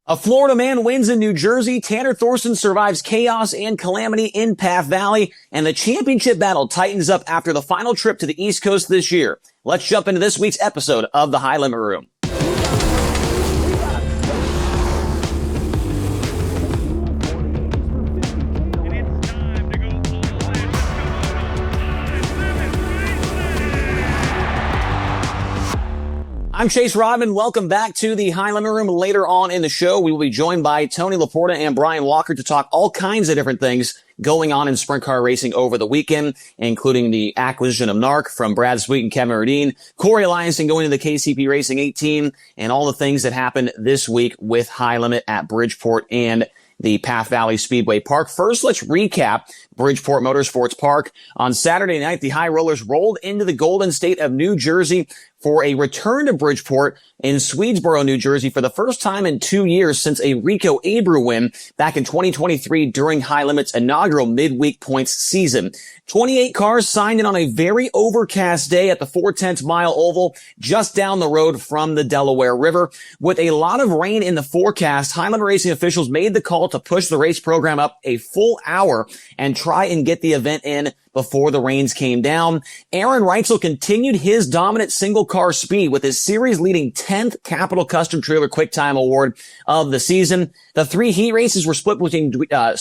A Florida man wins in New Jersey, Tanner Thorson survives chaos and calamity in Path Valley, and the championship battle tightens up after the final trip to the East Coast this year. Let's jump into this week's episode of the High Limit Room. I'm Chase Rodman. Welcome back to the High Limit Room. Later on in the show, we will be joined by Tony Laporta and Brian Walker to talk all kinds of different things going on in sprint car racing over the weekend, including the acquisition of NARC from Brad Sweet and Kevin Rudine, Corey Eliason going to the KCP Racing 18, and all the things that happened this week with High Limit at Bridgeport and the Path Valley Speedway Park. First, let's recap Bridgeport Motorsports Park. On Saturday night, the High Rollers rolled into the Golden State of New Jersey for a return to Bridgeport in Swedesboro, New Jersey for the first time in 2 years since a Rico Abreu win back in 2023 during High Limit's inaugural midweek points season. 28 cars signed in on a very overcast day at the 4/10 mile oval just down the road from the Delaware River. With a lot of rain in the forecast, High Limit Racing officials made the call to push the race program up a full hour and try and get the event in before the rains came down. Aaron Reitzel continued his dominant single-car speed with his series-leading 10th Capital Custom Trailer Quick Time Award of the season. The three heat races were split between Gio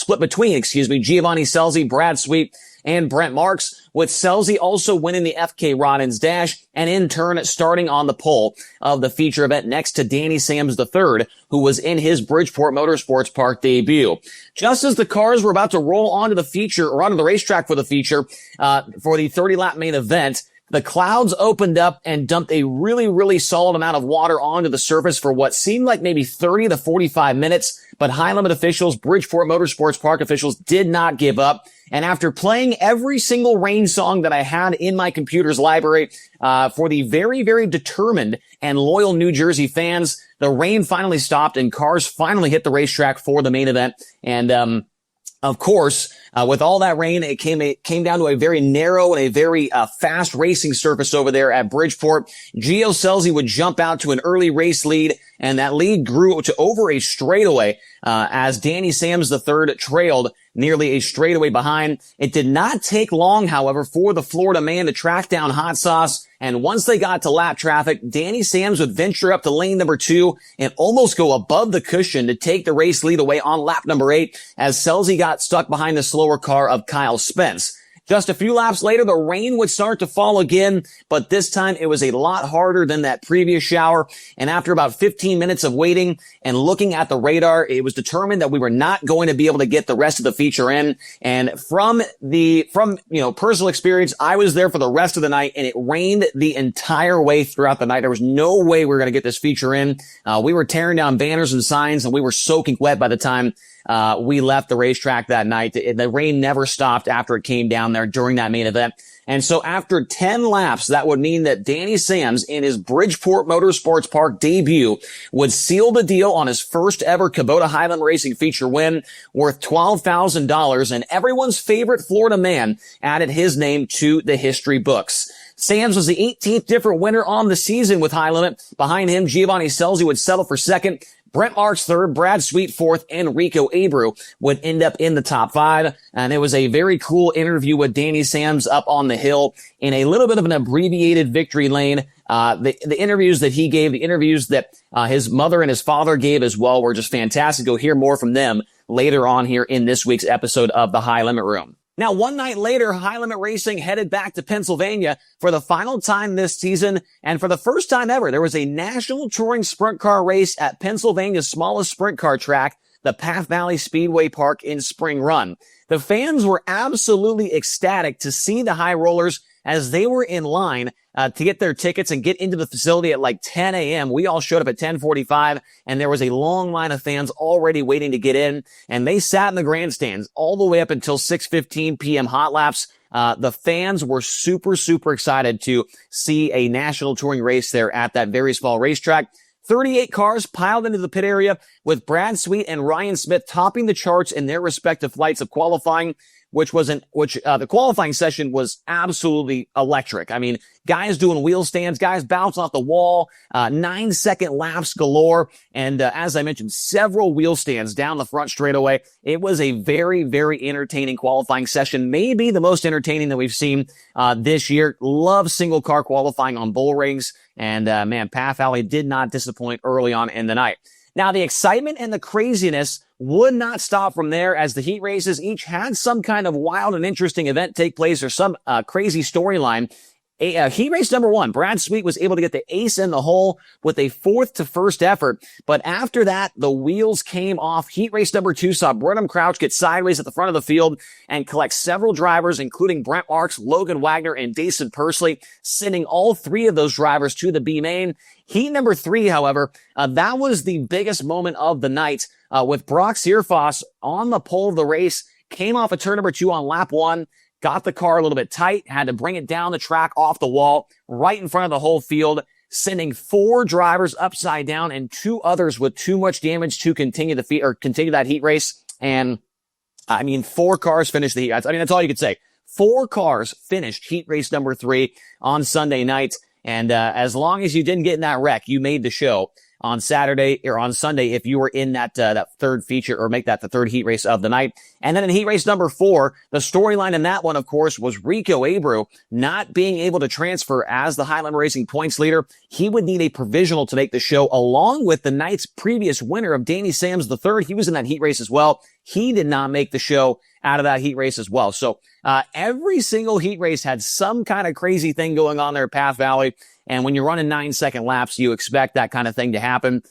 Scelzi, Brad Sweet, and Brent Marks, with Scelzi also winning the FK Roddins Dash, and in turn starting on the pole of the feature event next to Danny Sams III, who was in his Bridgeport Motorsports Park debut. Just as the cars were about to roll onto the feature, or onto the racetrack for the feature, for the 30-lap main event, the clouds opened up and dumped a really solid amount of water onto the surface for what seemed like maybe 30 to 45 minutes, but High Limit officials, Bridgeport Motorsports Park officials did not give up. And after playing every single rain song that I had in my computer's library, for the very determined and loyal New Jersey fans, the rain finally stopped and cars finally hit the racetrack for the main event. And, of course, with all that rain, it came down to a very narrow and a very fast racing surface over there at Bridgeport. Gio Scelzi would jump out to an early race lead, and that lead grew to over a straightaway as Danny Sams III trailed nearly a straightaway behind. It did not take long, however, for the Florida man to track down Hot Sauce, and once they got to lap traffic, Danny Sams would venture up to lane number 2 and almost go above the cushion to take the race lead away on lap number 8 as Scelzi got stuck behind the slower car of Kyle Spence. Just a few laps later, the rain would start to fall again, but this time it was a lot harder than that previous shower. And after about 15 minutes of waiting and looking at the radar, it was determined that we were not going to be able to get the rest of the feature in. And from personal experience, I was there for the rest of the night, and it rained the entire way throughout the night. There was no way we were going to get this feature in. We were tearing down banners and signs, and we were soaking wet by the time we left the racetrack that night. The rain never stopped after it came down there during that main event. And so after 10 laps, that would mean that Danny Sams in his Bridgeport Motorsports Park debut would seal the deal on his first ever Kubota High Limit Racing feature win worth $12,000, and everyone's favorite Florida man added his name to the history books. Sams was the 18th different winner on the season with High Limit. Behind him, Gio Scelzi would settle for second. Brent Marks third, Brad Sweet fourth, and Rico Abreu would end up in the top 5. And it was a very cool interview with Danny Sams up on the hill in a little bit of an abbreviated victory lane. The interviews that he gave, the interviews that his mother and his father gave as well were just fantastic. You'll hear more from them later on here in this week's episode of the High Limit Room. Now, one night later, High Limit Racing headed back to Pennsylvania for the final time this season, and for the first time ever, there was a national touring sprint car race at Pennsylvania's smallest sprint car track, the Path Valley Speedway Park in Spring Run. The fans were absolutely ecstatic to see the High Rollers as they were in line to get their tickets and get into the facility at like 10 a.m. We all showed up at 10:45, and there was a long line of fans already waiting to get in, and they sat in the grandstands all the way up until 6:15 p.m. hot laps. The fans were super excited to see a national touring race there at that very small racetrack. 38 cars piled into the pit area, with Brad Sweet and Ryan Smith topping the charts in their respective flights of qualifying. the qualifying session was absolutely electric. I mean, guys doing wheel stands, guys bouncing off the wall, 9-second laps galore. And, as I mentioned, several wheel stands down the front straightaway. It was a very, very entertaining qualifying session. Maybe the most entertaining that we've seen, this year. Love single car qualifying on bull rings. And, man, Path Valley did not disappoint early on in the night. Now, the excitement and the craziness would not stop from there as the heat races each had some kind of wild and interesting event take place or some crazy storyline. Heat race number 1, Brad Sweet was able to get the ace in the hole with a 4th to 1st effort. But after that, the wheels came off. Heat race number 2 saw Brenham Crouch get sideways at the front of the field and collect several drivers, including Brent Marks, Logan Wagner, and Dason Pursley, sending all 3 of those drivers to the B main. Heat number 3, however, that was the biggest moment of the night, with Brock Searfoss on the pole of the race, came off of turn number 2 on lap 1, got the car a little bit tight, had to bring it down the track off the wall, right in front of the whole field, sending 4 drivers upside down and 2 others with too much damage to continue that heat race. And I mean, 4 cars finished the heat. I mean, that's all you could say. 4 cars finished heat race number 3 on Sunday night. And as long as you didn't get in that wreck, you made the show on Saturday or on Sunday if you were in that third feature or make that the third heat race of the night. And then in heat race number 4, the storyline in that one, of course, was Rico Abreu not being able to transfer as the High Limit Racing points leader. He would need a provisional to make the show, along with the night's previous winner of Danny Sams III. He was in that heat race as well. He did not make the show out of that heat race as well. So every single heat race had some kind of crazy thing going on there at Path Valley. And when you're running 9-second laps, you expect that kind of thing to happen.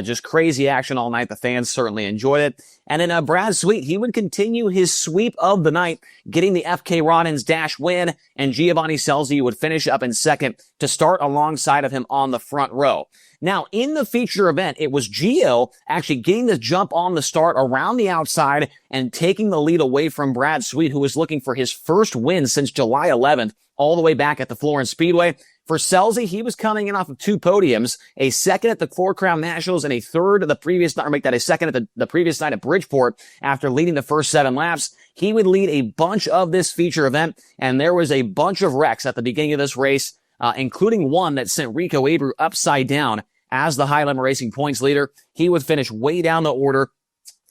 Just crazy action all night. The fans certainly enjoyed it. And then Brad Sweet, he would continue his sweep of the night, getting the FK Roddins dash win, and Gio Scelzi would finish up in second to start alongside of him on the front row. Now, in the feature event, it was Gio actually getting the jump on the start around the outside and taking the lead away from Brad Sweet, who was looking for his first win since July 11th, all the way back at the Florence Speedway. For Scelzi, he was coming in off of 2 podiums, a second at the Four Crown Nationals and a third of the previous night, or make that a second at the previous night at Bridgeport after leading the first 7 laps. He would lead a bunch of this feature event, and there was a bunch of wrecks at the beginning of this race, including one that sent Rico Abreu upside down as the High Limit Racing points leader. He would finish way down the order,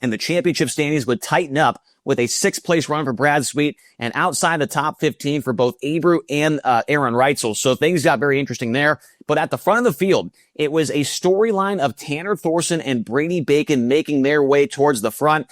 and the championship standings would tighten up with a 6th place run for Brad Sweet and outside the top 15 for both Abreu and Aaron Reitzel. So things got very interesting there. But at the front of the field, it was a storyline of Tanner Thorson and Brady Bacon making their way towards the front.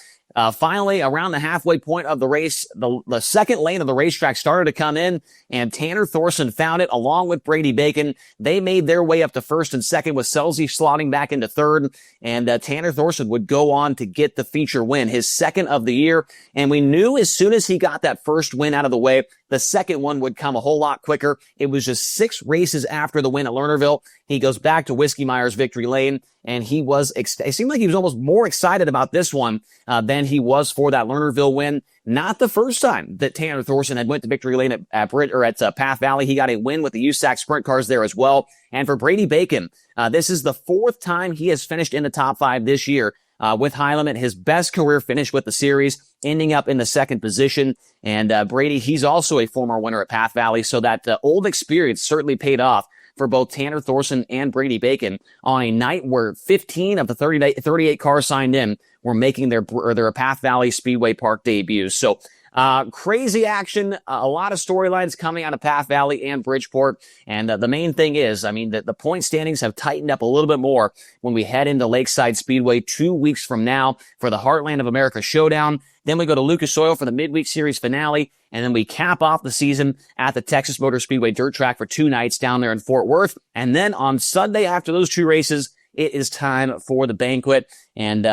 Finally, around the halfway point of the race, the second lane of the racetrack started to come in, and Tanner Thorson found it along with Brady Bacon. They made their way up to first and second, with Scelzi slotting back into third, and Tanner Thorson would go on to get the feature win, his second of the year. And we knew as soon as he got that first win out of the way, the second one would come a whole lot quicker. It was just 6 races after the win at Lernerville. He goes back to Whiskey Myers Victory Lane, and he was, it seemed like he was almost more excited about this one than he was for that Lernerville win. Not the first time that Tanner Thorson had went to Victory Lane at Path Valley. He got a win with the USAC sprint cars there as well. And for Brady Bacon, this is the 4th time he has finished in the top 5 this year. With High Limit, his best career finish with the series, ending up in the 2nd position. And Brady, he's also a former winner at Path Valley, so that old experience certainly paid off for both Tanner Thorson and Brady Bacon on a night where 15 of the 38 cars signed in were making their Path Valley Speedway Park debuts. So crazy action, a lot of storylines coming out of Path Valley and Bridgeport. And the main thing is, I mean, the point standings have tightened up a little bit more when we head into Lakeside Speedway 2 weeks from now for the Heartland of America Showdown. Then we go to Lucas Oil for the midweek series finale. And then we cap off the season at the Texas Motor Speedway Dirt Track for 2 nights down there in Fort Worth. And then on Sunday after those 2 races, it is time for the banquet. And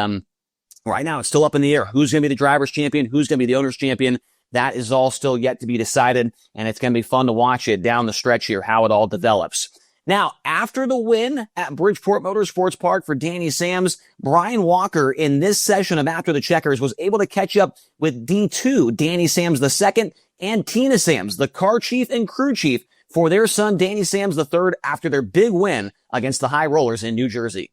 right now, it's still up in the air. Who's going to be the driver's champion? Who's going to be the owner's champion? That is all still yet to be decided, and it's going to be fun to watch it down the stretch here, how it all develops. Now, after the win at Bridgeport Motorsports Park for Danny Sams, Brian Walker in this session of After the Checkers was able to catch up with D2, Danny Sams II, and Tina Sams, the car chief and crew chief, for their son Danny Sams III after their big win against the High Rollers in New Jersey.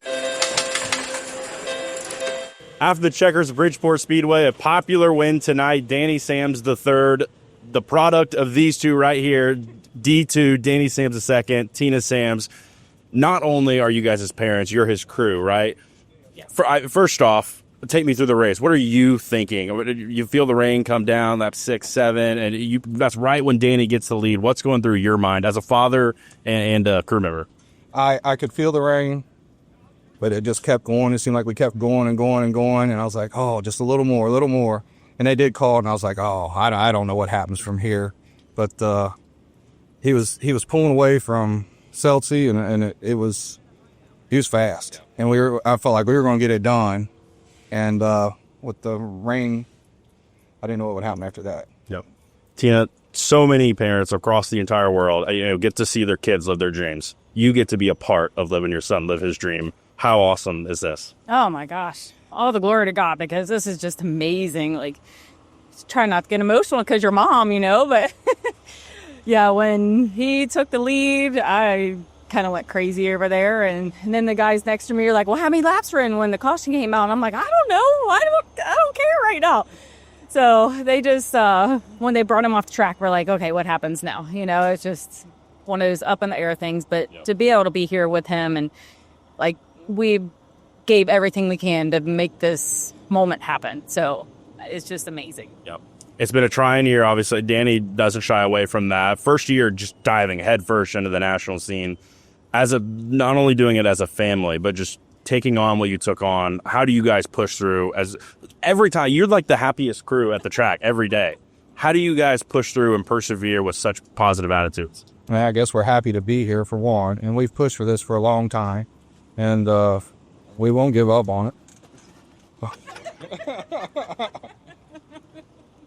After the Checkers Bridgeport Speedway, a popular win tonight. Danny Sams the third, the product of these two right here. D2, Danny Sams the second, Tina Sams. Not only are you guys his parents, you're his crew, right? Yeah. First off, take me through the race. What are you thinking? You feel the rain come down, lap 6, 7, and that's right when Danny gets the lead. What's going through your mind as a father and a crew member? I could feel the rain, but it just kept going. It seemed like we kept going and going and going, and I was like, oh, just a little more, a little more. And they did call, and I was like, oh, I don't know what happens from here. But he was pulling away from Scelzi, and he was fast. And I felt like we were going to get it done. And with the rain, I didn't know what would happen after that. Yep. Tina, so many parents across the entire world, get to see their kids live their dreams. You get to be a part of letting your son live his dream. How awesome is this? Oh my gosh. All the glory to God, because this is just amazing. Like, try not to get emotional because you're mom, but yeah, when he took the lead, I kind of went crazy over there. And then the guys next to me are like, well, how many laps were in when the caution came out? And I'm like, I don't know. I don't care right now. So they just, when they brought him off the track, we're like, okay, what happens now? It's just one of those up in the air things. But to be able to be here with him, and like, we gave everything we can to make this moment happen. So it's just amazing. Yep. It's been a trying year, obviously. Danny doesn't shy away from that. First year, just diving headfirst into the national scene. Not only doing it as a family, but just taking on what you took on. How do you guys push through? As every time, you're like the happiest crew at the track every day. How do you guys push through and persevere with such positive attitudes? I guess we're happy to be here for one, and we've pushed for this for a long time, and we won't give up on it.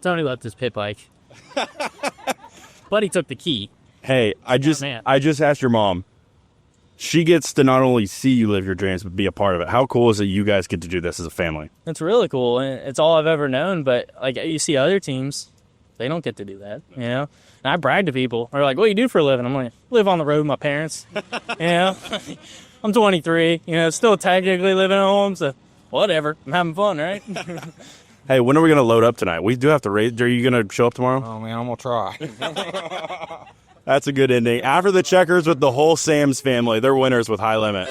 Tony left his pit bike. But he took the key. Hey, I just asked your mom. She gets to not only see you live your dreams, but be a part of it. How cool is it you guys get to do this as a family? It's really cool, and it's all I've ever known. But like, you see other teams, they don't get to do that, And I brag to people. They're like, what do you do for a living? I'm like, live on the road with my parents. I'm 23, still technically living at home, so whatever. I'm having fun, right? Hey, when are we going to load up tonight? We do have to race. Are you going to show up tomorrow? Oh, man, I'm going to try. That's a good ending. After the Checkers with the whole Sams family, they're winners with High Limit.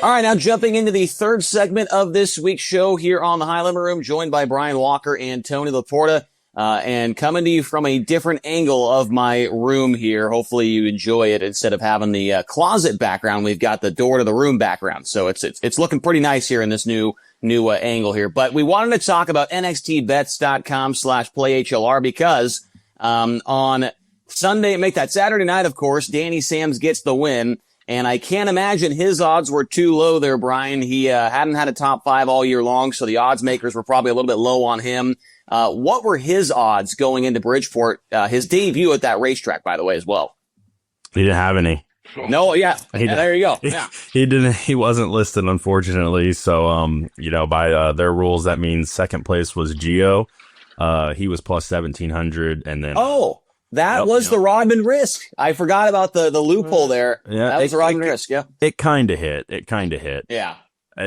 All right, now jumping into the third segment of this week's show here on the High Limit Room, joined by Brian Walker and Tony Laporta, and coming to you from a different angle of my room here. Hopefully you enjoy it. Instead of having the closet background, we've got the door to the room background. So it's looking pretty nice here in this new angle here. But we wanted to talk about nxtbets.com/playhlr because on Saturday night, of course, Danny Sams gets the win. And I can't imagine his odds were too low there, Brian. He hadn't had a top 5 all year long, so the odds makers were probably a little bit low on him. What were his odds going into Bridgeport? His debut at that racetrack, by the way, as well. He didn't have any. No, yeah. There you go. Yeah. He didn't. He wasn't listed, unfortunately. So, by their rules, that means second place was Gio. He was plus 1,700, and then. Oh, that was the Rodman risk. I forgot about the loophole there. Yeah, that was the Rodman risk. Yeah. It kind of hit. Yeah.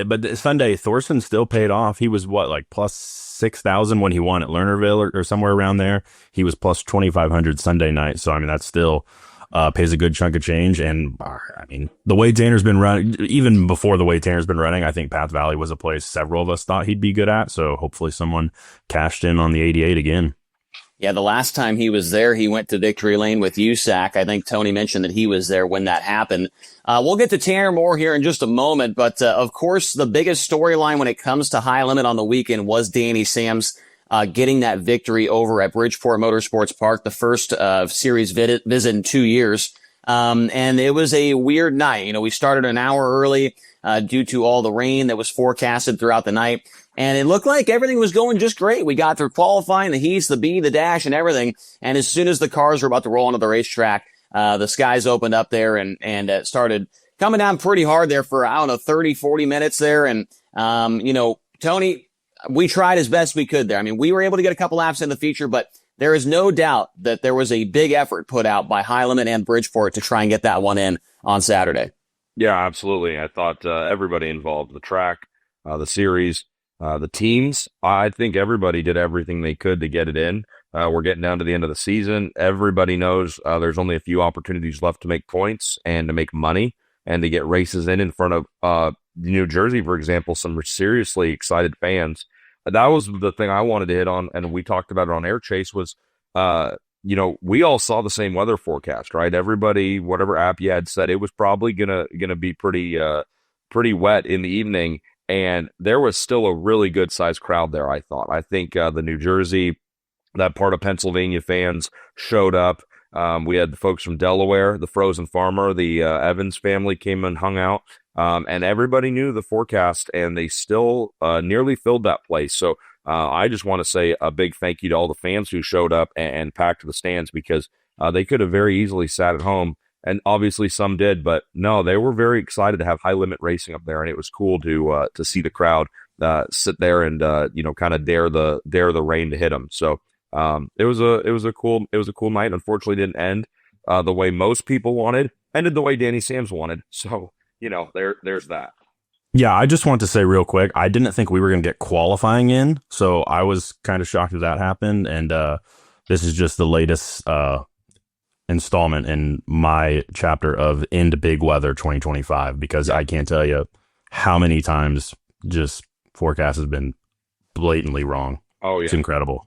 But Sunday, Thorson still paid off. He was what, plus 6,000 when he won at Lernerville or somewhere around there. He was plus 2,500 Sunday night. So, that still pays a good chunk of change. And, the way Tanner's been running, even before the way Tanner's been running, I think Path Valley was a place several of us thought he'd be good at. So hopefully someone cashed in on the 88 again. Yeah, the last time he was there, he went to Victory Lane with USAC. I think Tony mentioned that he was there when that happened. We'll get to Tanner more here in just a moment, but of course, the biggest storyline when it comes to High Limit on the weekend was Danny Sams getting that victory over at Bridgeport Motorsports Park, the first series visit in 2 years. And it was a weird night. We started an hour early due to all the rain that was forecasted throughout the night. And it looked like everything was going just great. We got through qualifying, the heats, the B, the dash, and everything. And as soon as the cars were about to roll onto the racetrack, the skies opened up there and started coming down pretty hard there for, 30, 40 minutes there. And, Tony, we tried as best we could there. We were able to get a couple laps in the feature, but there is no doubt that there was a big effort put out by High Limit and Bridgeport to try and get that one in on Saturday. Yeah, absolutely. I thought everybody involved, the track, the series, the teams. I think everybody did everything they could to get it in. We're getting down to the end of the season. Everybody knows there's only a few opportunities left to make points and to make money and to get races in front of New Jersey, for example, some seriously excited fans. That was the thing I wanted to hit on, and we talked about it on Air Chase, was, we all saw the same weather forecast, right? Everybody, whatever app you had said, it was probably gonna be pretty wet in the evening, and there was still a really good sized crowd there, I thought. I think the New Jersey, that part of Pennsylvania fans showed up. We had the folks from Delaware, the Frozen Farmer, the Evans family came and hung out, and everybody knew the forecast, and they still nearly filled that place. So I just want to say a big thank you to all the fans who showed up and packed the stands, because they could have very easily sat at home, and obviously some did, but no, they were very excited to have High Limit Racing up there, and it was cool to see the crowd sit there and kind of dare the rain to hit them. So. It was a cool night. Unfortunately, didn't end the way most people wanted. Ended the way Danny Sams wanted. So there's that. Yeah, I just want to say real quick, I didn't think we were going to get qualifying in, so I was kind of shocked that happened. And this is just the latest installment in my chapter of Into Big Weather 2025, because I can't tell you how many times just forecast has been blatantly wrong. Oh yeah, it's incredible.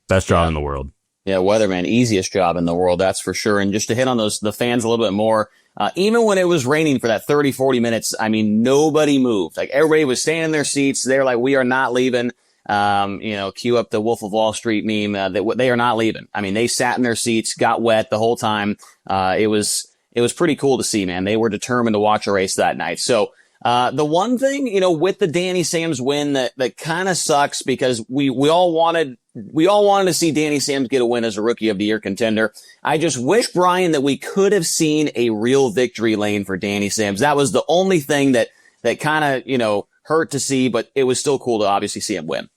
Best job in the world. Yeah, weatherman, easiest job in the world, that's for sure. And just to hit on the fans a little bit more, even when it was raining for that 30, 40 minutes, I mean, nobody moved. Like, everybody was staying in their seats. They're like, we are not leaving. Cue up the Wolf of Wall Street meme, that they are not leaving. I mean, they sat in their seats, got wet the whole time. It was pretty cool to see, man. They were determined to watch a race that night. So, the one thing, with the Danny Sams win that kind of sucks, because we all wanted to see Danny Sams get a win as a Rookie of the Year contender. I just wish, Brian, that we could have seen a real victory lane for Danny Sams. That was the only thing that kind of, hurt to see, but it was still cool to obviously see him win.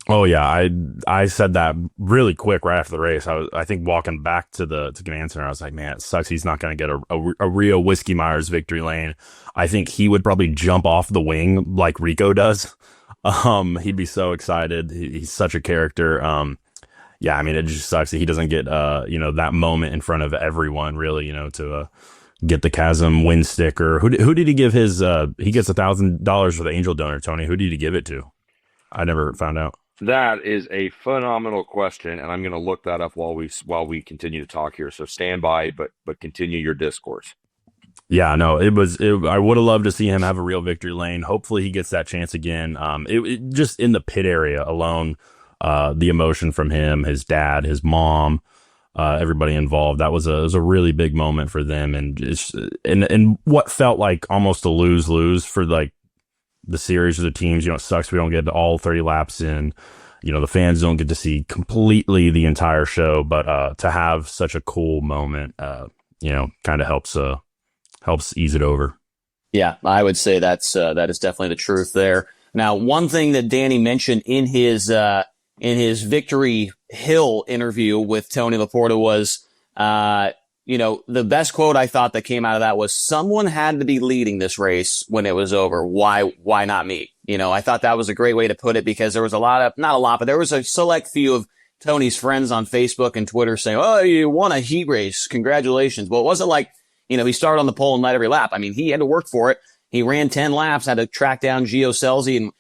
Oh yeah, I said that really quick right after the race. I think walking back to Command Center, I was like, man, it sucks he's not going to get a real Whiskey Myers victory lane. I think he would probably jump off the wing like Rico does. He'd be so excited. He's such a character. Yeah, I mean, it just sucks that he doesn't get that moment in front of everyone, really, to get the Chasm win sticker. Who did he give his? He gets $1,000 for the angel donor. Tony, who did he give it to? I never found out. That is a phenomenal question, and I'm going to look that up while we continue to talk here. So stand by, but continue your discourse. Yeah, no, I would have loved to see him have a real victory lane. Hopefully he gets that chance again. It just in the pit area alone, the emotion from him, his dad, his mom, everybody involved. That was a really big moment for them, and and what felt like almost a lose for like the series of the teams. It sucks we don't get all 30 laps in. The fans don't get to see completely the entire show, but to have such a cool moment, kind of helps ease it over. Yeah, I would say that is definitely the truth there. Now, one thing that Danny mentioned in his Victory Hill interview with Tony Laporta was, the best quote I thought that came out of that was, someone had to be leading this race when it was over. Why not me? I thought that was a great way to put it, because there was but there was a select few of Tony's friends on Facebook and Twitter saying, oh, you won a heat race. Congratulations. Well, it wasn't like, he started on the pole and led every lap. I mean, he had to work for it. He ran 10 laps, had to track down Gio Scelzi, and,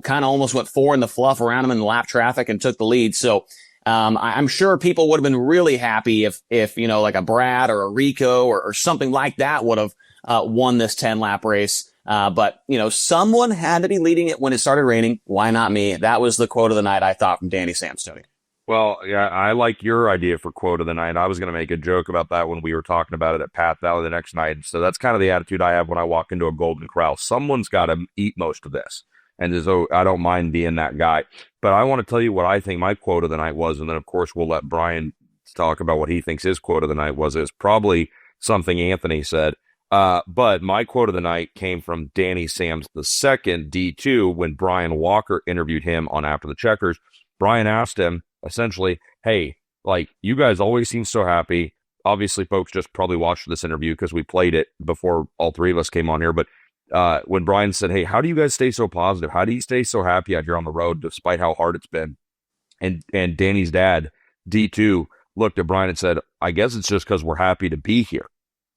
kind of almost went 4 in the fluff around him in the lap traffic and took the lead. So, I'm sure people would have been really happy if, like a Brad or a Rico or something like that would have, won this 10 lap race. But someone had to be leading it when it started raining. Why not me? That was the quote of the night, I thought, from Danny Sams, Tony. Well, yeah, I like your idea for quote of the night. I was going to make a joke about that when we were talking about it at Path Valley the next night. So that's kind of the attitude I have when I walk into a Golden Corral. Someone's got to eat most of this. And so I don't mind being that guy. But I want to tell you what I think my quote of the night was. And then, of course, we'll let Brian talk about what he thinks his quote of the night was. It's probably something Anthony said. But my quote of the night came from Danny Sams the second, D2, when Brian Walker interviewed him on After the Checkers. Brian asked him, essentially, hey, like, you guys always seem so happy. Obviously, folks just probably watched this interview because we played it before all three of us came on here. But when Brian said, "Hey, how do you guys stay so positive? How do you stay so happy out here on the road despite how hard it's been?" And Danny's dad, D2, looked at Brian and said, "I guess it's just because we're happy to be here."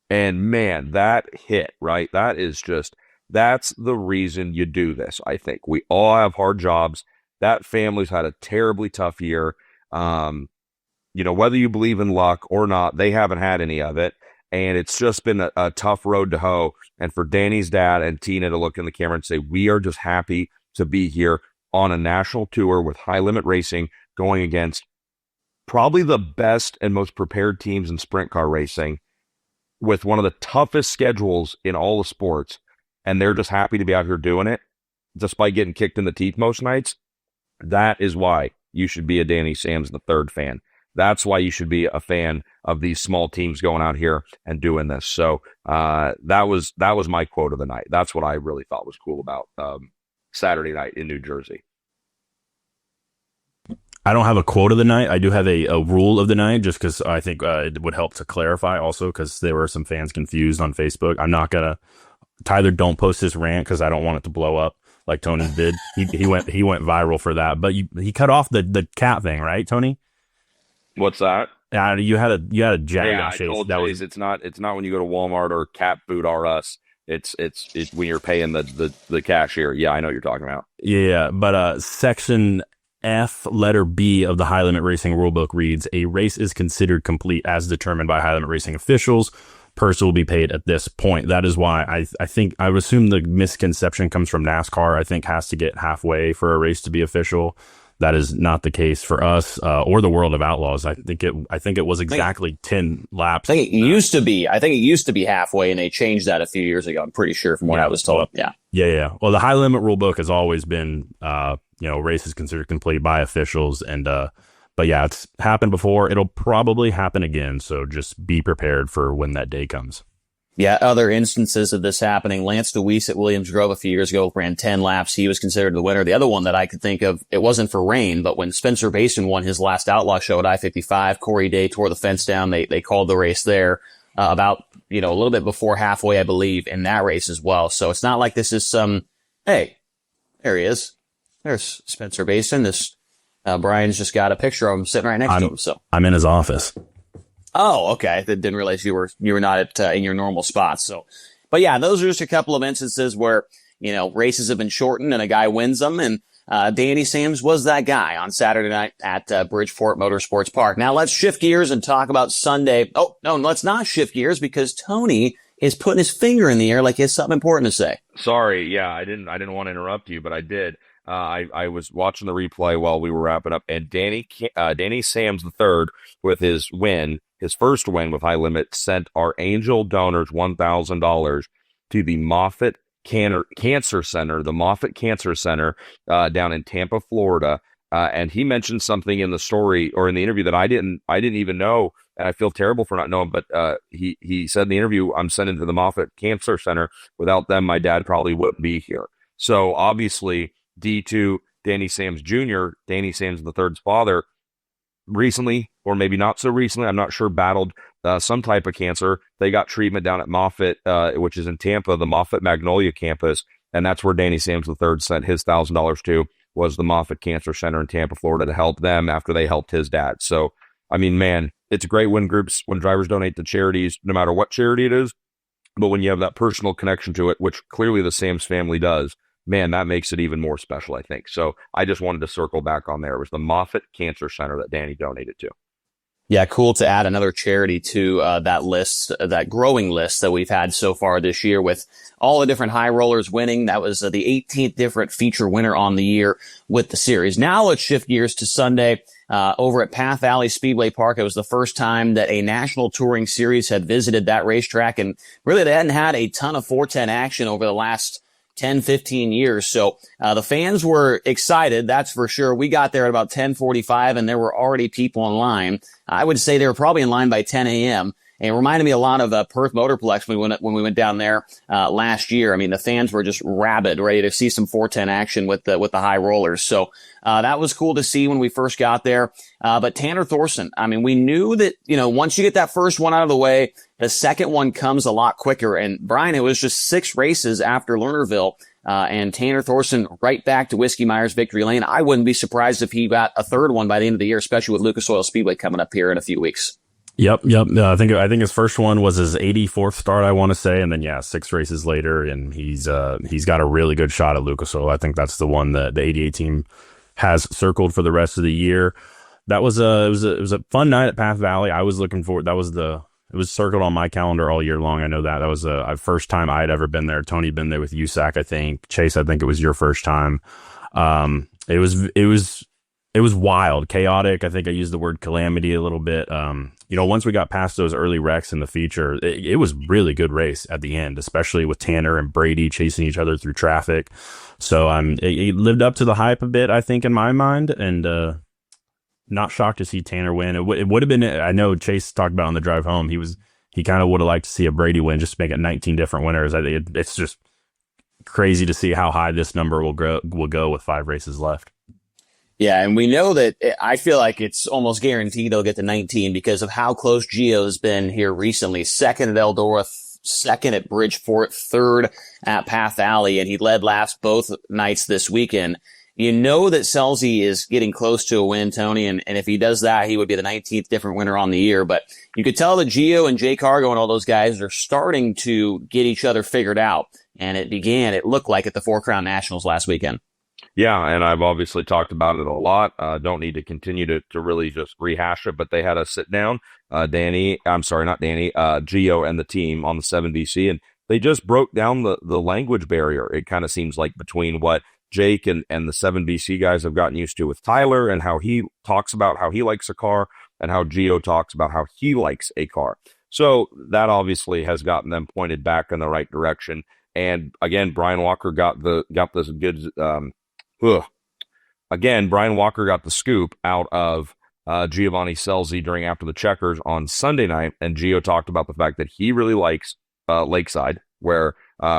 And man, that hit, right? That's the reason you do this. I think we all have hard jobs. That family's had a terribly tough year. Whether you believe in luck or not, they haven't had any of it. And it's just been a tough road to hoe. And for Danny's dad and Tina to look in the camera and say, "We are just happy to be here on a national tour with High Limit Racing, going against probably the best and most prepared teams in sprint car racing, with one of the toughest schedules in all the sports, and they're just happy to be out here doing it, despite getting kicked in the teeth most nights." That is why you should be a Danny Sams III fan. That's why you should be a fan of these small teams going out here and doing this. So that was my quote of the night. That's what I really thought was cool about Saturday night in New Jersey. I don't have a quote of the night. I do have a rule of the night, just because I think it would help to clarify also, because there were some fans confused on Facebook. I'm not going to, Tyler, don't post this rant because I don't want it to blow up like Tony did. He went viral for that, but he cut off the cat thing, right, Tony? What's that? You had a jag Yeah, chase. I told That Jays, it's not when you go to Walmart or Cat Food R Us. It's when you're paying the cashier. Yeah, I know what you're talking about. Yeah, but section F, letter B of the High Limit Racing rulebook reads, "A race is considered complete as determined by High Limit Racing officials. Purse will be paid at this point." That is why I would assume the misconception comes from NASCAR. I think has to get halfway for a race to be official. That is not the case for us or the World of Outlaws. I think it was exactly 10 laps. I think it used to be halfway, and they changed that a few years ago. I'm pretty sure, from what I was told. Yeah. Well, the High Limit rule book has always been, race is considered complete by officials, and but yeah, it's happened before. It'll probably happen again. So just be prepared for when that day comes. Yeah, other instances of this happening. Lance DeWeese at Williams Grove a few years ago ran 10 laps. He was considered the winner. The other one that I could think of, it wasn't for rain, but when Spencer Basin won his last Outlaw show at I-55, Corey Day tore the fence down. They called the race there about, a little bit before halfway, I believe, in that race as well. So it's not like this is hey, there he is. There's Spencer Basin. Brian's just got a picture of him sitting right next to him. So I'm in his office. Oh, okay. I didn't realize you were not in your normal spot. So, but yeah, those are just a couple of instances where, races have been shortened and a guy wins them. And, Danny Sams was that guy on Saturday night at Bridgeport Motorsports Park. Now let's shift gears and talk about Sunday. Oh, no, let's not shift gears because Tony is putting his finger in the air like he has something important to say. Sorry. Yeah, I didn't want to interrupt you, but I did. I was watching the replay while we were wrapping up, and Danny Sams III, with his first win with High Limit, sent our angel donors $1,000 to the Moffitt Cancer Center, down in Tampa, Florida. And he mentioned something in the story or in the interview that I didn't even know, and I feel terrible for not knowing. But he said in the interview, "I'm sending to the Moffitt Cancer Center. Without them, my dad probably wouldn't be here." So obviously, D2 Danny Sams Jr., Danny Sams III's father, recently, or maybe not so recently, I'm not sure, battled some type of cancer. They got treatment down at Moffitt, which is in Tampa, the Moffitt Magnolia campus, and that's where Danny Sams III sent his $1,000 to, was the Moffitt Cancer Center in Tampa, Florida, to help them after they helped his dad. So, I mean, man, it's great when drivers donate to charities, no matter what charity it is, but when you have that personal connection to it, which clearly the Sams family does, man, that makes it even more special, I think. So I just wanted to circle back on there. It was the Moffitt Cancer Center that Danny donated to. Yeah, cool to add another charity to that list, that growing list that we've had so far this year with all the different high rollers winning. That was the 18th different feature winner on the year with the series. Now let's shift gears to Sunday over at Path Valley Speedway Park. It was the first time that a national touring series had visited that racetrack, and really they hadn't had a ton of 410 action over the last 10, 15 years. So the fans were excited, that's for sure. We got there at about 10:45 and there were already people in line. I would say they were probably in line by 10 a.m. And it reminded me a lot of Perth Motorplex when we went down there last year. I mean, the fans were just rabid, ready to see some 410 action with the high rollers. So that was cool to see when we first got there. But Tanner Thorson, I mean, we knew that, once you get that first one out of the way, The second one comes a lot quicker. And Brian, it was just 6 races after Lernerville, and Tanner Thorson right back to Whiskey Myers victory lane. I wouldn't be surprised if he got a third one by the end of the year, especially with Lucas Oil Speedway coming up here in a few weeks. Yep. I think his first one was his 84th start, I want to say, and then 6 races later, and he's got a really good shot at Lucas Oil. I think that's the one that the 88 team has circled for the rest of the year. That was it was a fun night at Path Valley. I was looking forward. It was circled on my calendar all year long. I know that was the first time I had ever been there. Tony had been there with USAC, I think. Chase, I think it was your first time. It was wild, chaotic. I think I used the word calamity a little bit. Once we got past those early wrecks in the feature, it was really good race at the end, especially with Tanner and Brady chasing each other through traffic. So it lived up to the hype a bit, I think, in my mind, and not shocked to see Tanner win. It would have been, I know Chase talked about on the drive home, he kind of would have liked to see a Brady win, just to make it 19 different winners. It's just crazy to see how high this number will go with 5 races left. Yeah, and we know that I feel like it's almost guaranteed they'll get to 19 because of how close Gio's been here recently. 2nd at Eldora, 2nd at Bridgeport, 3rd at Path Valley, and he led laps both nights this weekend. You know that Scelzi is getting close to a win, Tony, and if he does that, he would be the 19th different winner on the year. But you could tell that Gio and Jay Cargo and all those guys are starting to get each other figured out, and it looked like at the Four Crown Nationals last weekend. Yeah, and I've obviously talked about it a lot. Don't need to continue to really just rehash it, but they had a sit down, Gio and the team on the 7BC, and they just broke down the language barrier. It kind of seems like between what Jake and the 7BC guys have gotten used to with Tyler and how he talks about how he likes a car and how Gio talks about how he likes a car. So that obviously has gotten them pointed back in the right direction. And again, Brian Walker got this good, Brian Walker got the scoop out of Giovanni Scelzi after the checkers on Sunday night, and Gio talked about the fact that he really likes Lakeside, where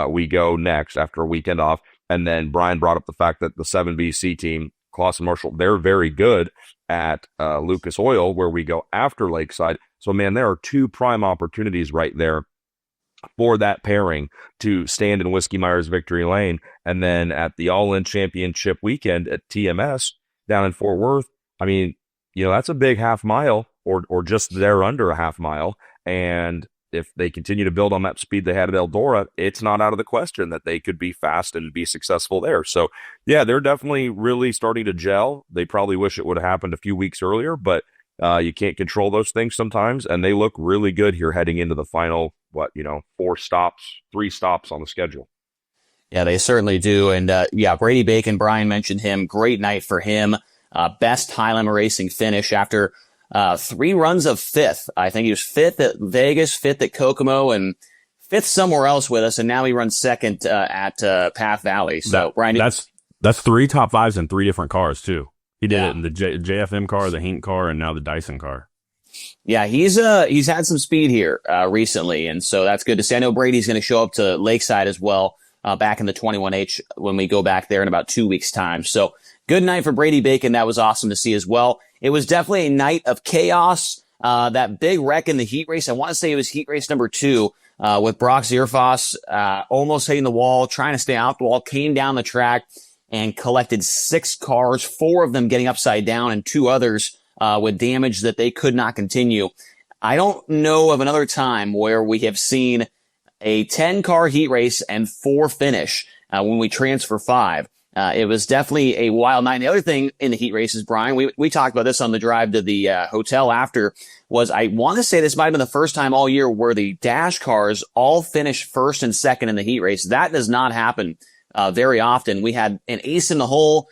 we go next after a weekend off. And then Brian brought up the fact that the 7BC team, Clausen Marshall, they're very good at Lucas Oil, where we go after Lakeside. So, man, there are 2 prime opportunities right there for that pairing to stand in Whiskey Myers victory lane. And then at the All-In Championship weekend at TMS down in Fort Worth, I mean, that's a big half mile or just there under a half mile. And if they continue to build on that speed they had at Eldora, it's not out of the question that they could be fast and be successful there. So, yeah, they're definitely really starting to gel. They probably wish it would have happened a few weeks earlier, but you can't control those things sometimes, and they look really good here heading into the final, 3 stops on the schedule. Yeah, they certainly do. And Brady Bacon, Brian mentioned him. Great night for him. Best High Limit Racing finish after 3 runs of 5th. I think he was 5th at Vegas, 5th at Kokomo, and 5th somewhere else with us. And now he runs 2nd at Path Valley. So Brian, that's 3 top 5s in 3 different cars too. He did it in the JFM car, the Hink car, and now the Dyson car. Yeah, he's had some speed here recently, and so that's good to see. I know Brady's going to show up to Lakeside as well back in the 21H when we go back there in about 2 weeks' time. So good night for Brady Bacon. That was awesome to see as well. It was definitely a night of chaos. That big wreck in the heat race, I want to say it was heat race number 2 with Brock Zierfoss almost hitting the wall, trying to stay out the wall, came down the track and collected 6 cars, 4 of them getting upside down and 2 others with damage that they could not continue. I don't know of another time where we have seen a 10-car heat race and 4 finish when we transfer 5. It was definitely a wild night. And the other thing in the heat races, Brian, we talked about this on the drive to the hotel after, was I want to say this might have been the first time all year where the dash cars all finished 1st and 2nd in the heat race. That does not happen very often. We had an ace in the hole.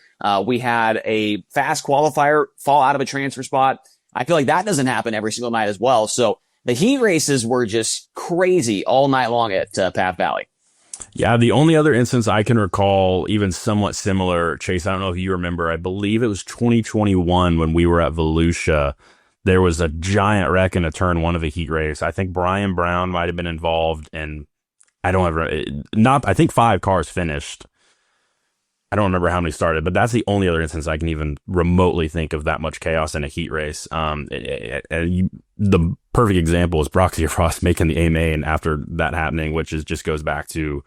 We had a fast qualifier fall out of a transfer spot. I feel like that doesn't happen every single night as well. So the heat races were just crazy all night long at Path Valley. Yeah, the only other instance I can recall, even somewhat similar, Chase, I don't know if you remember, I believe it was 2021 when we were at Volusia. There was a giant wreck in a turn 1 of a heat race. I think Brian Brown might have been involved, and I think 5 cars finished. I don't remember how many started, but that's the only other instance I can even remotely think of that much chaos in a heat race. The perfect example is Brock Frost making the A main after that happening, which just goes back to,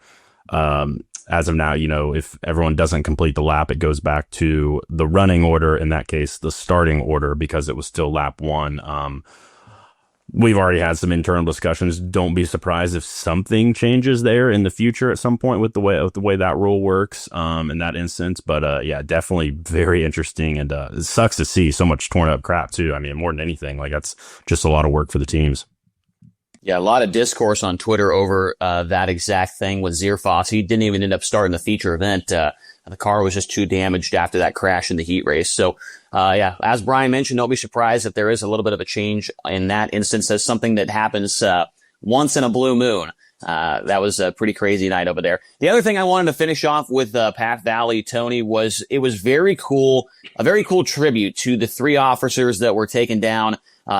as of now, if everyone doesn't complete the lap, it goes back to the running order, in that case, the starting order, because it was still lap one. We've already had some internal discussions. Don't be surprised if something changes there in the future at some point with the way that rule works in that instance. But yeah, definitely very interesting, and it sucks to see so much torn up crap too. I mean, more than anything, like that's just a lot of work for the teams. Yeah, a lot of discourse on Twitter over that exact thing with Zierfoss. He didn't even end up starting the feature event. The car was just too damaged after that crash in the heat race. So, yeah, as Brian mentioned, don't be surprised if there is a little bit of a change in that instance. That's something that happens once in a blue moon. That was a pretty crazy night over there. The other thing I wanted to finish off with Path Valley, Tony, was it was very cool, a very cool tribute to the 3 officers that were taken down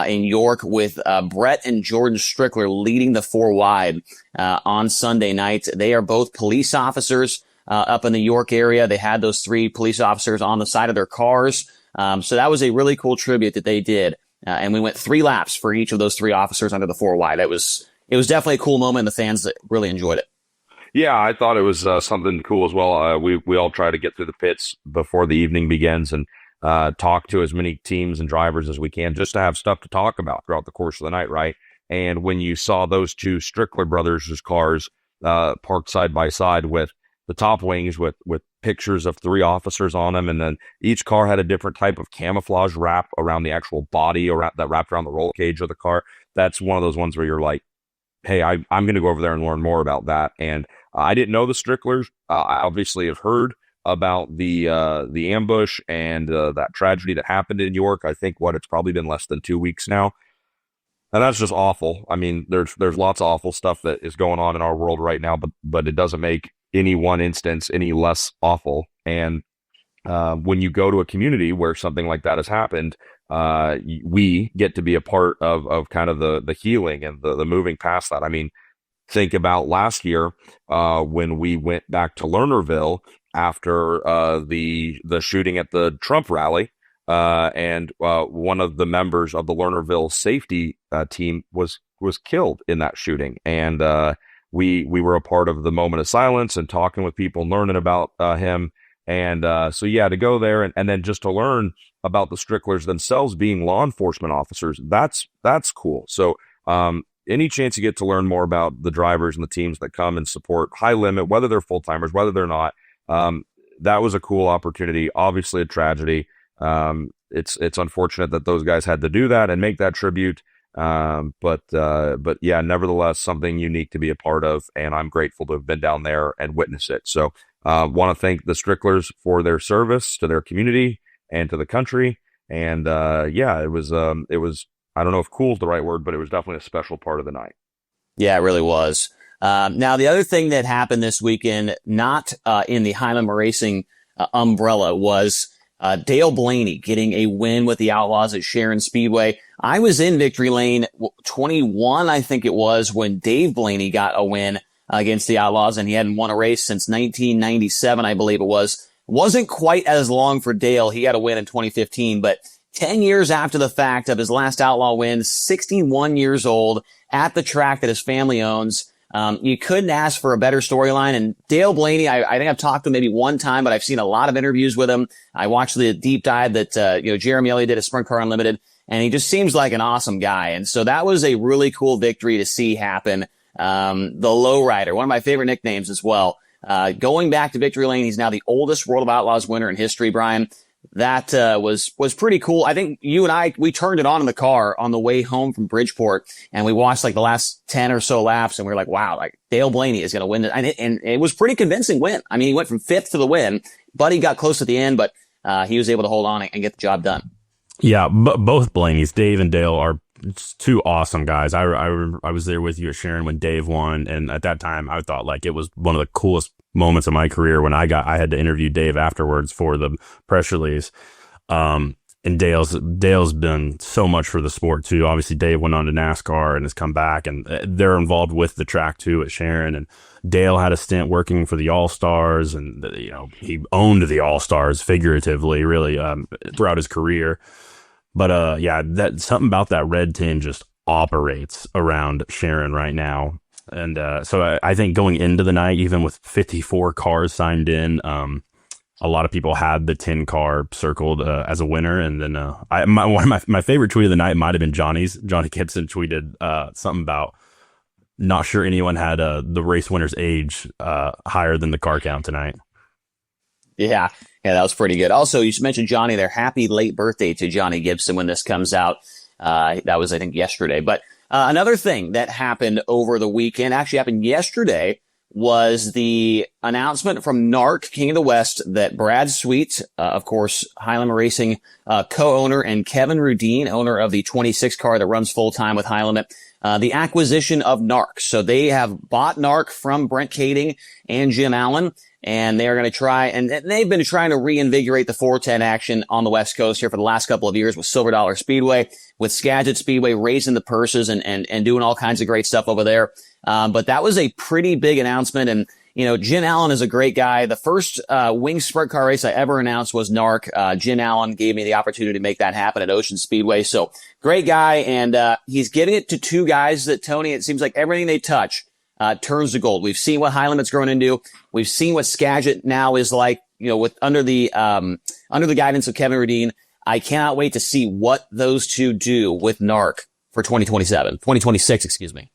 in York, with Brett and Jordan Strickler leading the 4 wide on Sunday night. They are both police officers up in the York area. They had those 3 police officers on the side of their cars. So that was a really cool tribute that they did. And we went 3 laps for each of those 3 officers under the 4 wide. It was definitely a cool moment. The fans really enjoyed it. Yeah, I thought it was something cool as well. We all try to get through the pits before the evening begins and talk to as many teams and drivers as we can, just to have stuff to talk about throughout the course of the night, right? And when you saw those 2 Strickler brothers' cars parked side by side with the top wings with pictures of 3 officers on them, and then each car had a different type of camouflage wrap around the actual body, or that wrapped around the roll cage of the car. That's one of those ones where you're like, hey, I'm going to go over there and learn more about that. And I didn't know the Stricklers. I obviously have heard about the ambush and that tragedy that happened in York. I think it's probably been less than 2 weeks now. And that's just awful. I mean, there's lots of awful stuff that is going on in our world right now, but it doesn't make any one instance any less awful. And when you go to a community where something like that has happened, we get to be a part of kind of the healing and the moving past that. I mean, think about last year when we went back to Lernerville after the shooting at the Trump rally, and one of the members of the Lernerville safety team was killed in that shooting, and we were a part of the moment of silence and talking with people, learning about him. And so, yeah, to go there and then just to learn about the Stricklers themselves being law enforcement officers, that's cool. So any chance you get to learn more about the drivers and the teams that come and support High Limit, whether they're full-timers, whether they're not, that was a cool opportunity. Obviously a tragedy. It's unfortunate that those guys had to do that and make that tribute. But yeah, nevertheless, something unique to be a part of, and I'm grateful to have been down there and witness it. So, want to thank the Stricklers for their service to their community and to the country. And, yeah, it was, I don't know if cool is the right word, but it was definitely a special part of the night. Yeah, it really was. Now the other thing that happened this weekend, not, in the High Limit Racing umbrella, was Dale Blaney getting a win with the Outlaws at Sharon Speedway. I was in Victory Lane 21, I think it was, when Dave Blaney got a win against the Outlaws, and he hadn't won a race since 1997, I believe it was. Wasn't quite as long for Dale. He had a win in 2015, but 10 years after the fact of his last Outlaw win, 61 years old, at the track that his family owns. You couldn't ask for a better storyline. And Dale Blaney, I think I've talked to him maybe one time, but I've seen a lot of interviews with him. I watched the deep dive that, Jeremy Elliott did at Sprint Car Unlimited, and he just seems like an awesome guy. And so that was a really cool victory to see happen. The Lowrider, one of my favorite nicknames as well. Going back to Victory Lane, he's now the oldest World of Outlaws winner in history, Brian. That was pretty cool. I think you and I, we turned it on in the car on the way home from Bridgeport, and we watched like the last 10 or so laps, and we were like, wow, like Dale Blaney is going to win it. And it was pretty convincing win. I mean, he went from 5th to the win. Buddy got close at the end, but he was able to hold on and get the job done. Yeah, both Blaney's, Dave and Dale, are two awesome guys. I was there with you at Sharon when Dave won, and at that time I thought like it was one of the coolest moments of my career when I had to interview Dave afterwards for the press release. And Dale's been so much for the sport too. Obviously Dave went on to NASCAR and has come back, and they're involved with the track too at Sharon. And Dale had a stint working for the All-Stars, and he owned the All-Stars figuratively, really, throughout his career. But yeah, that something about that red tin just operates around Sharon right now. And so I think going into the night, even with 54 cars signed in, a lot of people had the 10 car circled as a winner. And then one of my favorite tweet of the night might have been Johnny's. Johnny Gibson tweeted something about not sure anyone had the race winner's age higher than the car count tonight. Yeah, that was pretty good. Also, you mentioned Johnny there. Happy late birthday to Johnny Gibson when this comes out. That was, I think, yesterday. But another thing that happened over the weekend, actually happened yesterday, was the announcement from NARC, King of the West, that Brad Sweet, of course, High Limit Racing co-owner, and Kevin Rudine, owner of the 26 car that runs full-time with High Limit, the acquisition of NARC. So they have bought NARC from Brent Kading and Jim Allen, and they are going to try, and they've been trying to reinvigorate the 410 action on the West Coast here for the last couple of years with Silver Dollar Speedway, with Skagit Speedway raising the purses and doing all kinds of great stuff over there. But that was a pretty big announcement. And, Jim Allen is a great guy. The first wing sprint car race I ever announced was NARC. Jim Allen gave me the opportunity to make that happen at Ocean Speedway. So great guy. And he's getting it to two guys that, Tony, it seems like everything they touch turns to gold. We've seen what High Limit's grown into. We've seen what Skagit now is like, with under the guidance of Kevin Rudine. I cannot wait to see what those two do with NARC for 2026, excuse me.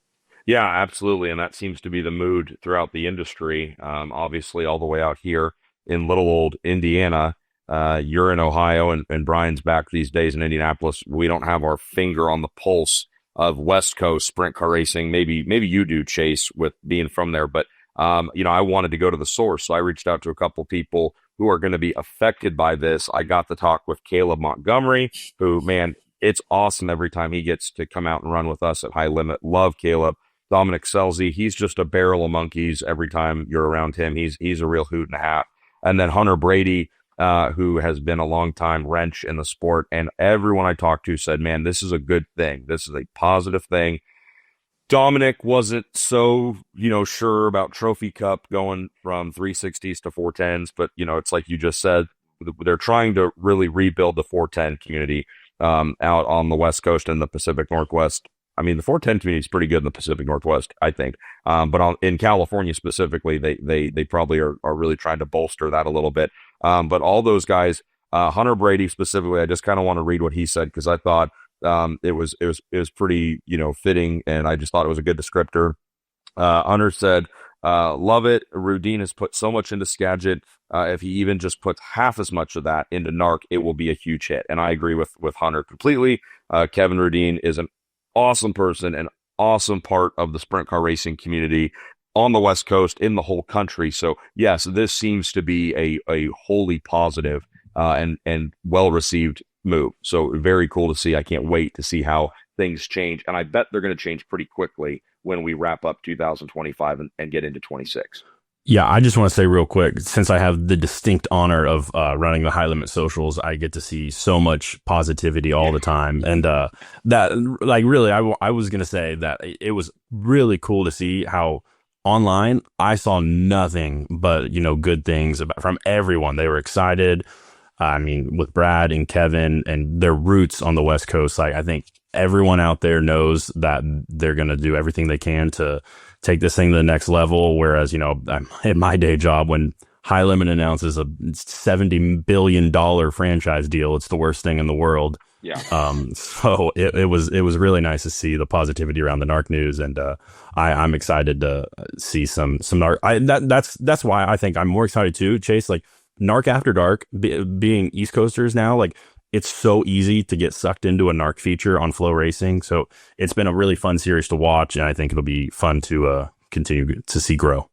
Yeah, absolutely. And that seems to be the mood throughout the industry. Obviously, all the way out here in little old Indiana, you're in Ohio and Brian's back these days in Indianapolis. We don't have our finger on the pulse of West Coast sprint car racing. Maybe you do, Chase, with being from there. But, I wanted to go to the source. So I reached out to a couple people who are going to be affected by this. I got to talk with Caleb Montgomery, who, man, it's awesome every time he gets to come out and run with us at High Limit. Love Caleb. Dominic Scelzi, he's just a barrel of monkeys every time you're around him. He's a real hoot and a half. And then Hunter Brady, who has been a long time wrench in the sport. And everyone I talked to said, man, this is a good thing. This is a positive thing. Dominic wasn't so, sure about Trophy Cup going from 360s to 410s. But, it's like you just said, they're trying to really rebuild the 410 community out on the West Coast and the Pacific Northwest. I mean, the 410 community is pretty good in the Pacific Northwest, I think. But in California specifically, they probably are really trying to bolster that a little bit. But all those guys, Hunter Brady specifically, I just kind of want to read what he said because I thought it was pretty, fitting, and I just thought it was a good descriptor. Hunter said, love it. Rudine has put so much into Skagit. If he even just puts half as much of that into NARC, it will be a huge hit. And I agree with Hunter completely. Kevin Rudine is an awesome person, an awesome part of the sprint car racing community on the West Coast, in the whole country. So yes, this seems to be a wholly positive and well-received move. So very cool to see. I can't wait to see how things change. And I bet they're going to change pretty quickly when we wrap up 2025 and get into 26. Yeah, I just want to say real quick, since I have the distinct honor of running the High Limit socials, I get to see so much positivity all the time. And that, like, really, I was going to say that it was really cool to see how online I saw nothing but, good things from everyone. They were excited. I mean, with Brad and Kevin and their roots on the West Coast, like, I think everyone out there knows that they're going to do everything they can to take this thing to the next level. Whereas, in my day job, when High Limit announces a $70 billion franchise deal, it's the worst thing in the world. Yeah. So it was really nice to see the positivity around the NARC news, and I'm excited to see some NARC. That's why I think I'm more excited too, Chase. Like, NARC After Dark, being East Coasters now, like, it's so easy to get sucked into a NARC feature on FloRacing. So it's been a really fun series to watch, and I think it'll be fun to continue to see grow.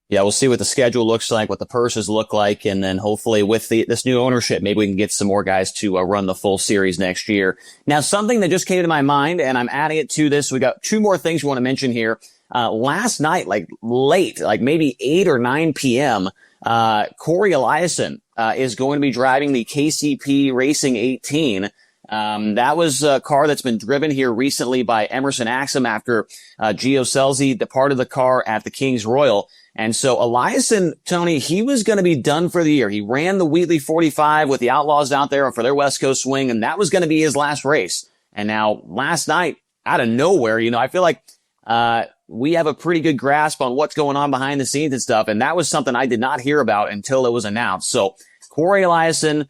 Yeah, we'll see what the schedule looks like, what the purses look like, and then hopefully with this new ownership, maybe we can get some more guys to run the full series next year. Now, something that just came to my mind, and I'm adding it to this, we got two more things we want to mention here. Last night, like late, like maybe 8 or 9 p.m., Corey Eliason is going to be driving the KCP Racing 18. That was a car that's been driven here recently by Emerson Axum after Gio Scelzi departed the car at the King's Royal. And so Eliason, Tony, he was going to be done for the year. He ran the Wheatley 45 with the Outlaws out there for their West Coast swing, and that was going to be his last race. And now last night, out of nowhere, I feel like we have a pretty good grasp on what's going on behind the scenes and stuff, and that was something I did not hear about until it was announced. So Corey Eliason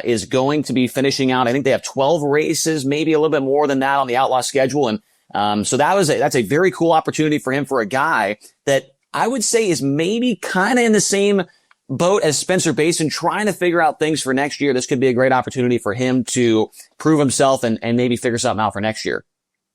is going to be finishing out. I think they have 12 races, maybe a little bit more than that on the Outlaw schedule. And so that's a very cool opportunity for him, for a guy that I would say is maybe kind of in the same boat as Spencer Basin, trying to figure out things for next year. This could be a great opportunity for him to prove himself and maybe figure something out for next year.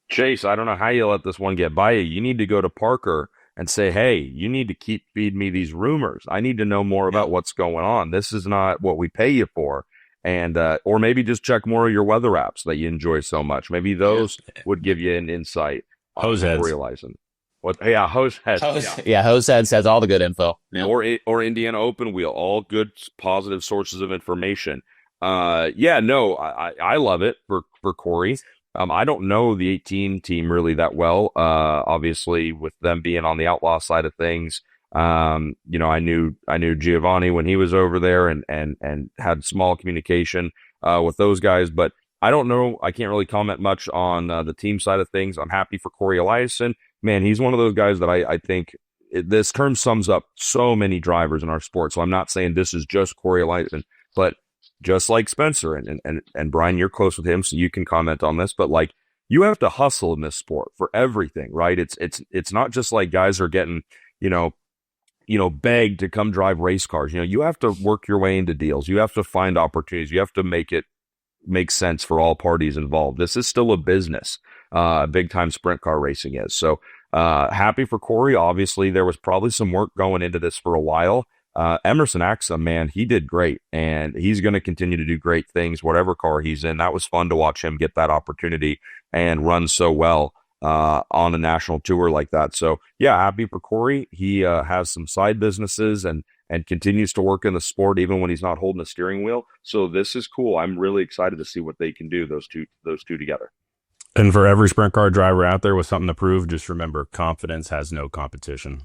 Chase, I don't know how you let this one get by you. You need to go to Parker and say, hey, you need to keep feeding me these rumors. I need to know more about what's going on. This is not what we pay you for. And, or maybe just check more of your weather apps that you enjoy so much. Maybe those would give you an insight on realizing. What? Yeah, Hoseheads. Hoseheads has all the good info. Yeah. Or Indiana Open Wheel, all good, positive sources of information. I love it for Corey. I don't know the 18 team really that well. Obviously, with them being on the Outlaw side of things, I knew Giovanni when he was over there and had small communication with those guys, but I don't know. I can't really comment much on the team side of things. I'm happy for Corey Eliason. Man, he's one of those guys that I think this term sums up so many drivers in our sport. So I'm not saying this is just Corey Eliason, but just like Spencer and Brian, you're close with him, so you can comment on this, but like, you have to hustle in this sport for everything, right? It's not just like guys are getting, begged to come drive race cars. You have to work your way into deals. You have to find opportunities. You have to make it make sense for all parties involved. This is still a business, big time sprint car racing is. So, happy for Corey. Obviously, there was probably some work going into this for a while. Emerson Axum, man, he did great, and he's going to continue to do great things, whatever car he's in. That was fun to watch him get that opportunity and run so well on a national tour like that. So, yeah, happy for Corey. He has some side businesses and continues to work in the sport even when he's not holding a steering wheel. So this is cool. I'm really excited to see what they can do, those two together. And for every sprint car driver out there with something to prove, just remember, confidence has no competition.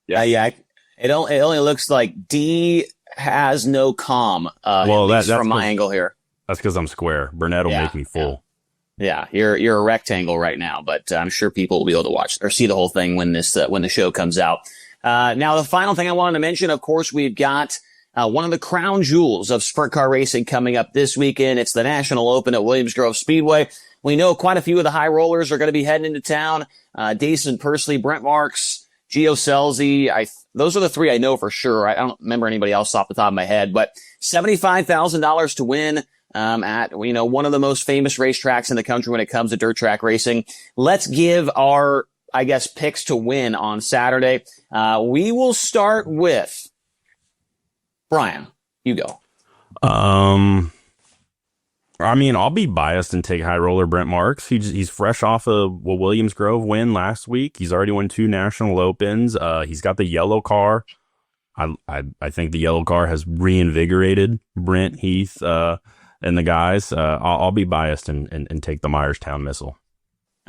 Yeah. It only looks like D has no com. That's from my angle here. That's because I'm square. Burnett will make me full. Yeah, you're a rectangle right now, but I'm sure people will be able to watch or see the whole thing when the show comes out. Now, the final thing I wanted to mention, of course, we've got one of the crown jewels of sprint car racing coming up this weekend. It's the National Open at Williams Grove Speedway. We know quite a few of the high rollers are going to be heading into town. Dason Pursley, Brent Marks, Gio Scelzi. Those are the three I know for sure. I don't remember anybody else off the top of my head, but $75,000 to win at one of the most famous racetracks in the country when it comes to dirt track racing. Let's give our, picks to win on Saturday. We will start with Brian. You go. I'll be biased and take high roller Brent Marks. He's fresh off a Williams Grove win last week. He's already won 2 national opens. He's got the yellow car. I think the yellow car has reinvigorated Brent, Heath, and the guys. I'll be biased and take the Myerstown Missile.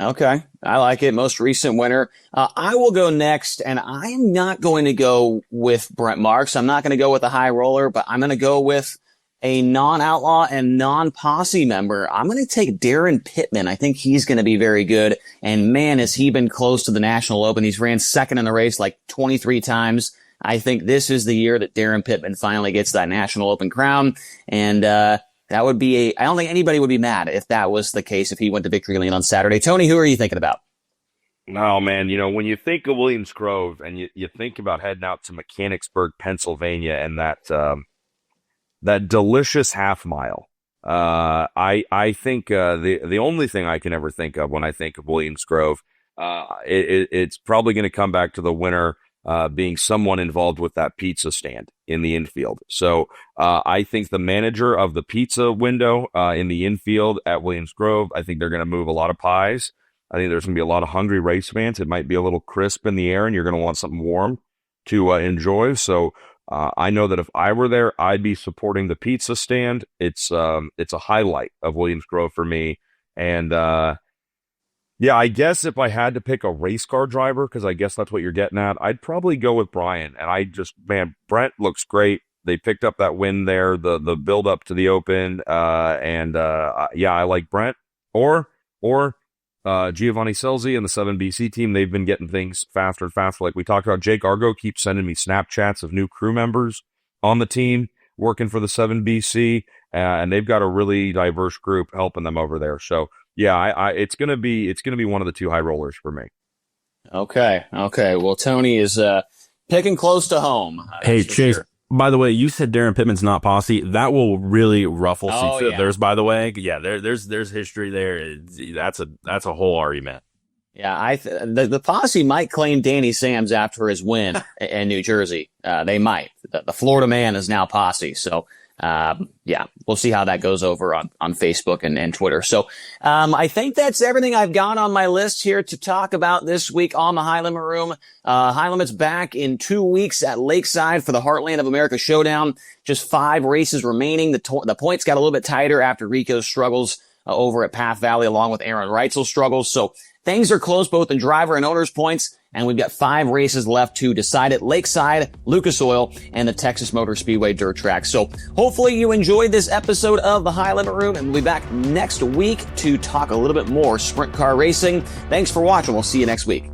Okay, I like it. Most recent winner. I will go next, and I am not going to go with Brent Marks. I'm not going to go with a high roller, but I'm going to go with a non-outlaw and non-posse member. I'm going to take Darren Pittman. I think he's going to be very good. And man, has he been close to the National Open. He's ran second in the race like 23 times. I think this is the year that Darren Pittman finally gets that National Open crown. And, that would be I don't think anybody would be mad if that was the case, if he went to Victory Lane on Saturday. Tony, who are you thinking about? No, man, when you think of Williams Grove and you think about heading out to Mechanicsburg, Pennsylvania, and that delicious half mile, I think the only thing I can ever think of when I think of Williams Grove, it's probably going to come back to the winner being someone involved with that pizza stand in the infield. So I think the manager of the pizza window in the infield at Williams Grove, I think they're going to move a lot of pies. I think there's going to be a lot of hungry race fans. It might be a little crisp in the air, and you're going to want something warm to enjoy. So I know that if I were there, I'd be supporting the pizza stand. It's a highlight of Williams Grove for me. And Yeah, I guess if I had to pick a race car driver, because I guess that's what you're getting at, I'd probably go with Brian. And man, Brent looks great. They picked up that win there, the build up to the Open, yeah, I like Brent or Giovanni Scelzi and the 7BC team. They've been getting things faster and faster. Like we talked about, Jake Argo keeps sending me Snapchats of new crew members on the team working for the 7BC, and they've got a really diverse group helping them over there. So yeah, it's gonna be one of the two high rollers for me. Okay. Well, Tony is picking close to home. Hey, Chase. Sure. By the way, you said Darren Pittman's not posse. That will really ruffle some feathers. By the way, yeah, there's history there. That's a whole argument. Yeah, the posse might claim Danny Sams after his win in New Jersey. They might. The Florida man is now posse. So, yeah, we'll see how that goes over on Facebook and Twitter. So, I think that's everything I've got on my list here to talk about this week on the High Limit Room. High Limit's back in 2 weeks at Lakeside for the Heartland of America Showdown. Just 5 races remaining. The points got a little bit tighter after Rico's struggles over at Path Valley, along with Aaron Reitzel's struggles. So things are close both in driver and owner's points, and we've got 5 races left to decide it: Lakeside, Lucas Oil, and the Texas Motor Speedway dirt track. So hopefully you enjoyed this episode of the High Limit Room, and we'll be back next week to talk a little bit more sprint car racing. Thanks for watching. We'll see you next week.